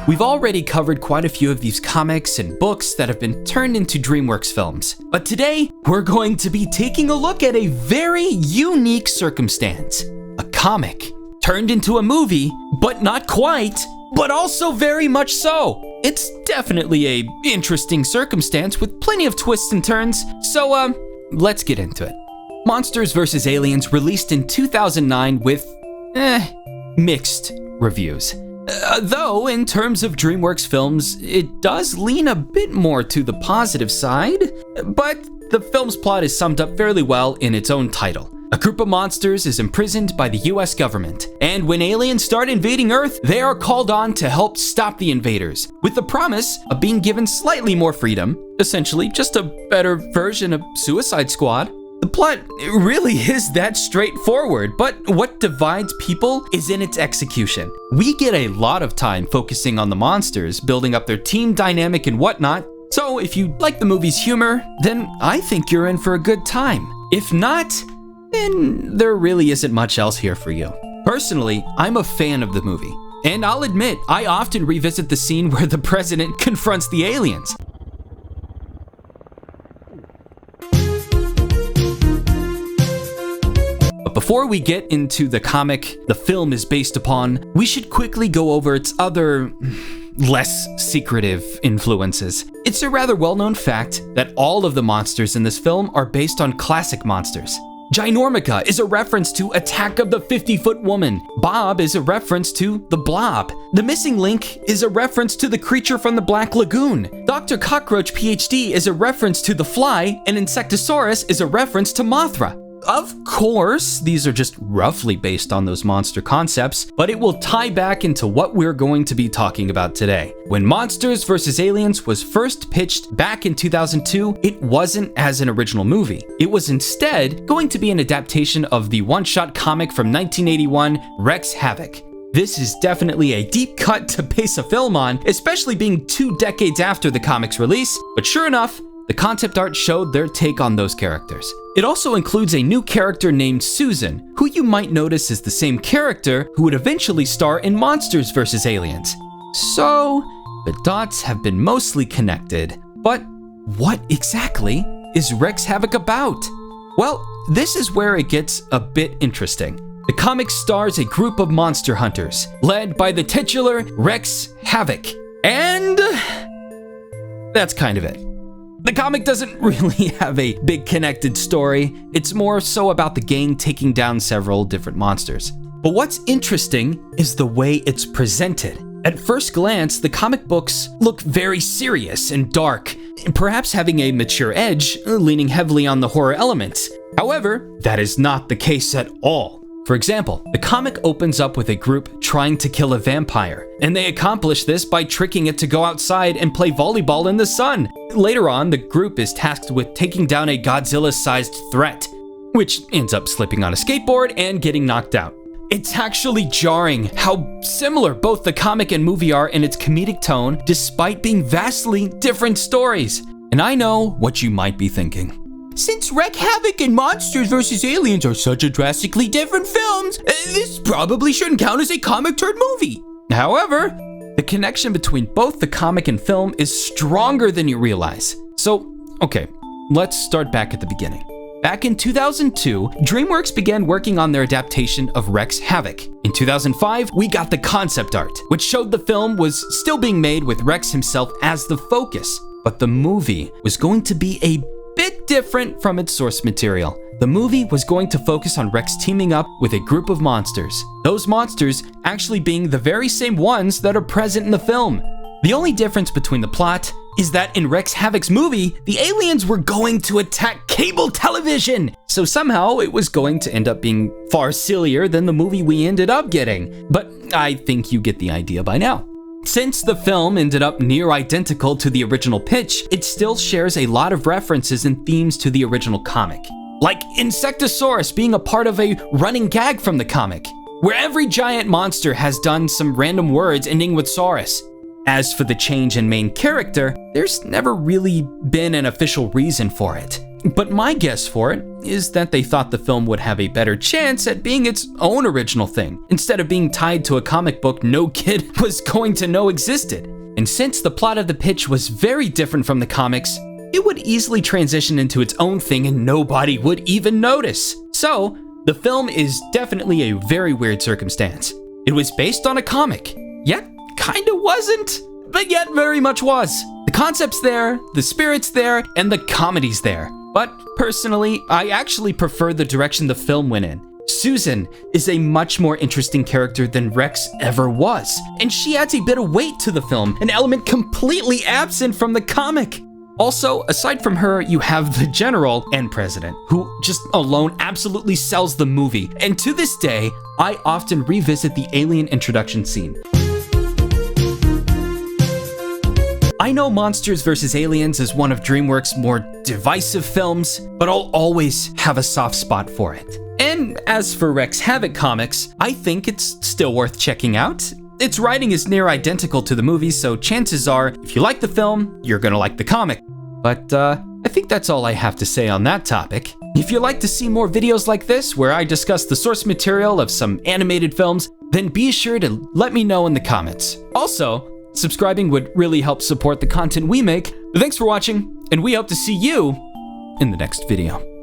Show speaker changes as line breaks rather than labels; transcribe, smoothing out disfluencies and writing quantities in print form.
We've already covered quite a few of these comics and books that have been turned into DreamWorks films, but today we're going to be taking a look at a very unique circumstance. A comic turned into a movie, but not quite, but also very much so. It's definitely a interesting circumstance with plenty of twists and turns, so let's get into it. Monsters vs. Aliens released in 2009 with, mixed reviews. Though, in terms of DreamWorks films, it does lean a bit more to the positive side, but the film's plot is summed up fairly well in its own title. A group of monsters is imprisoned by the US government, and when aliens start invading Earth, they are called on to help stop the invaders, with the promise of being given slightly more freedom, essentially just a better version of Suicide Squad. The plot really is that straightforward, but what divides people is in its execution. We get a lot of time focusing on the monsters, building up their team dynamic and whatnot, so if you like the movie's humor, then I think you're in for a good time. If not, then there really isn't much else here for you. Personally, I'm a fan of the movie, and I'll admit, I often revisit the scene where the president confronts the aliens. Before we get into the comic the film is based upon, we should quickly go over its other, less secretive influences. It's a rather well-known fact that all of the monsters in this film are based on classic monsters. Ginormica is a reference to Attack of the 50-Foot Woman. Bob is a reference to The Blob. The Missing Link is a reference to the creature from the Black Lagoon. Dr. Cockroach PhD is a reference to The Fly, and Insectosaurus is a reference to Mothra. Of course, these are just roughly based on those monster concepts, but it will tie back into what we're going to be talking about today. When Monsters vs. Aliens was first pitched back in 2002, it wasn't as an original movie. It was instead going to be an adaptation of the one-shot comic from 1981, Rex Havoc. This is definitely a deep cut to base a film on, especially being 2 decades after the comic's release, but sure enough, the concept art showed their take on those characters. It also includes a new character named Susan, who you might notice is the same character who would eventually star in Monsters vs. Aliens. So, the dots have been mostly connected, but what exactly is Rex Havoc about? Well, this is where it gets a bit interesting. The comic stars a group of monster hunters, led by the titular Rex Havoc, and that's kind of it. The comic doesn't really have a big connected story, it's more so about the gang taking down several different monsters. But what's interesting is the way it's presented. At first glance, the comic books look very serious and dark, perhaps having a mature edge, leaning heavily on the horror elements. However, that is not the case at all. For example, the comic opens up with a group trying to kill a vampire, and they accomplish this by tricking it to go outside and play volleyball in the sun. Later on, the group is tasked with taking down a Godzilla-sized threat, which ends up slipping on a skateboard and getting knocked out. It's actually jarring how similar both the comic and movie are in its comedic tone, despite being vastly different stories. And I know what you might be thinking. Since Rex Havoc and Monsters vs. Aliens are such a drastically different films, this probably shouldn't count as a comic turned movie. However, the connection between both the comic and film is stronger than you realize. So, okay, let's start back at the beginning. Back in 2002, DreamWorks began working on their adaptation of Rex Havoc. In 2005, we got the concept art, which showed the film was still being made with Rex himself as the focus. But the movie was going to be a bit different from its source material. The movie was going to focus on Rex teaming up with a group of monsters. Those monsters actually being the very same ones that are present in the film. The only difference between the plot is that in Rex Havoc's movie, the aliens were going to attack cable television. So somehow it was going to end up being far sillier than the movie we ended up getting. But I think you get the idea by now. Since the film ended up near identical to the original pitch, it still shares a lot of references and themes to the original comic. Like Insectosaurus being a part of a running gag from the comic, where every giant monster has done some random words ending with Saurus. As for the change in main character, there's never really been an official reason for it. But my guess for it is that they thought the film would have a better chance at being its own original thing, instead of being tied to a comic book no kid was going to know existed. And since the plot of the pitch was very different from the comics, it would easily transition into its own thing and nobody would even notice. So, the film is definitely a very weird circumstance. It was based on a comic, yet kinda wasn't, but yet very much was. The concept's there, the spirit's there, and the comedy's there. But personally, I actually prefer the direction the film went in. Susan is a much more interesting character than Rex ever was, and she adds a bit of weight to the film, an element completely absent from the comic. Also, aside from her, you have the general and president, who just alone absolutely sells the movie. And to this day, I often revisit the alien introduction scene. I know Monsters vs. Aliens is one of DreamWorks' more divisive films, but I'll always have a soft spot for it. And as for Rex Havoc comics, I think it's still worth checking out. Its writing is near identical to the movie, so chances are, if you like the film, you're gonna like the comic. But I think that's all I have to say on that topic. If you'd like to see more videos like this, where I discuss the source material of some animated films, then be sure to let me know in the comments. Also, subscribing would really help support the content we make. Thanks for watching, and we hope to see you in the next video.